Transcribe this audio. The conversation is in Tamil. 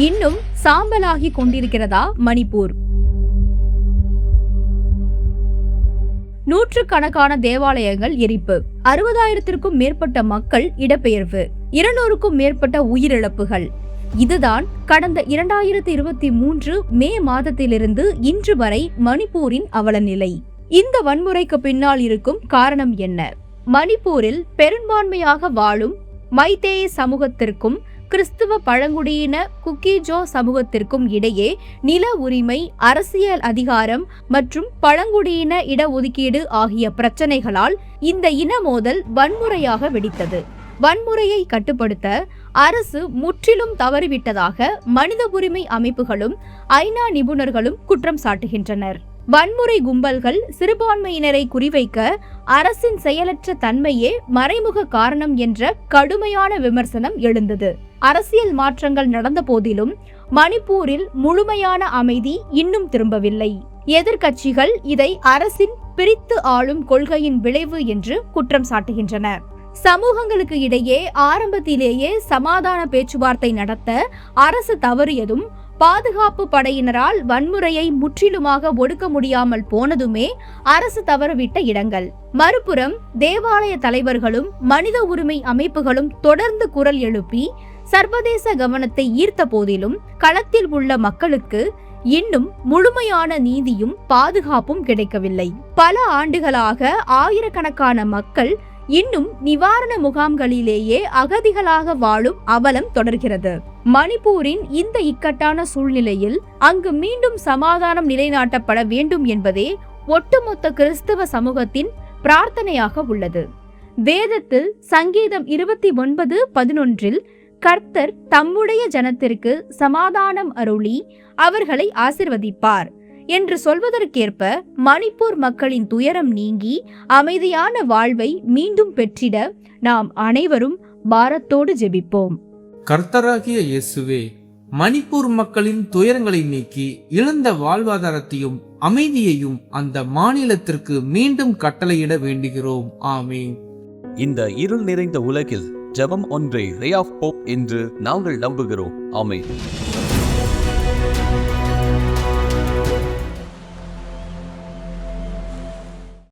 இன்னும் சாம்பலாகி கொண்டிருக்கிறதா மணிப்பூர்? நூற்றுக்கணக்கான தேவாலயங்கள் எரிப்பு, 60,000க்கும் மேற்பட்ட மக்கள் இடம்பெயர்வு, 200க்கும் மேற்பட்ட உயிரிழப்புகள். இதுதான் கடந்த 2023 மே மாதத்திலிருந்து இன்று வரை மணிப்பூரின் அவலநிலை. இந்த வன்முறைக்கு பின்னால் இருக்கும் காரணம் என்ன? மணிப்பூரில் பெரும்பான்மையாக வாழும் மைத்தேய சமூகத்திற்கும் கிறிஸ்துவ பழங்குடியின குக்கிஜோ சமூகத்திற்கும் இடையே நில உரிமை, அரசியல் அதிகாரம் மற்றும் பழங்குடியின இடஒதுக்கீடு ஆகிய பிரச்சனைகளால் இந்த இன மோதல் வன்முறையாக வெடித்தது. வன்முறையை கட்டுப்படுத்த அரசு முற்றிலும் தவறிவிட்டதாக மனித உரிமை அமைப்புகளும் ஐநா நிபுணர்களும் குற்றம் சாட்டுகின்றனர். வன்முறை கும்பல்கள் சிறுபான்மையினரை குறிவைக்க அரசின் செயலற்ற தன்மையே மறைமுக காரணம் என்ற கடுமையான விமர்சனம் எழுந்தது. அரசியல் மாற்றங்கள் நடந்த போதிலும் மணிப்பூரில் முழுமையான அமைதி இன்னும் திரும்பவில்லை. எதிர்க்கட்சிகள் இதை அரசின் பிரித்து ஆளும் கொள்கையின் விளைவு என்று குற்றம் சாட்டுகின்றன. சமூகங்களுக்கு இடையே ஆரம்பத்திலேயே சமாதான பேச்சுவார்த்தை நடத்த அரசு தவறியதும், பாதுகாப்பு படையினரால் வன்முறையை முற்றிலுமாக ஒடுக்க முடியாமல் போனதுமே அரசு தவறவிட்ட இடங்கள். மறுபுறம் தேவாலய தலைவர்களும் மனித உரிமை அமைப்புகளும் தொடர்ந்து குரல் எழுப்பி சர்வதேச கவனத்தை ஈர்த்த போதிலும் களத்தில் உள்ள மக்களுக்கு இன்னும் முழுமையான நீதியும் பாதுகாப்பும் கிடைக்கவில்லை. பல ஆண்டுகளாக ஆயிரக்கணக்கான மக்கள் இன்னும் நிவாரண முகாம்களிலேயே அகதிகளாக வாழும் அவலம் தொடர்கிறது. மணிப்பூரின் இந்த இக்கட்டான சூழ்நிலையில் அங்கு மீண்டும் சமாதானம் நிலைநாட்டப்பட வேண்டும் என்பதே ஒட்டுமொத்த கிறிஸ்தவ சமூகத்தின் பிரார்த்தனையாக உள்ளது. வேதத்தில் சங்கீதம் 29:11 கர்த்தர் தம்முடைய ஜனத்திற்கு சமாதானம் அருளி அவர்களை ஆசிர்வதிப்பார் என்று சொல்வதற்கேற்ப மணிப்பூர் மக்களின் துயரம் நீங்கி அமைதியான வாழ்வை மீண்டும் பெற்றிட நாம் அனைவரும் பாரத்தோடு ஜெபிப்போம். கர்த்தராகிய இயேசுவே, மணிப்பூர் மக்களின் துயரங்களை நீக்கி இழந்த வாழ்வாதாரத்தையும் அமைதியையும் அந்த மாநிலத்திற்கு மீண்டும் கட்டளையிட வேண்டுகிறோம். ஆமென். இந்த இருள் நிறைந்த உலகில் ஜெபம் ஒன்றே ரே ஆஃப் ஹோப் என்று நாங்கள் நம்புகிறோம். ஆமென்.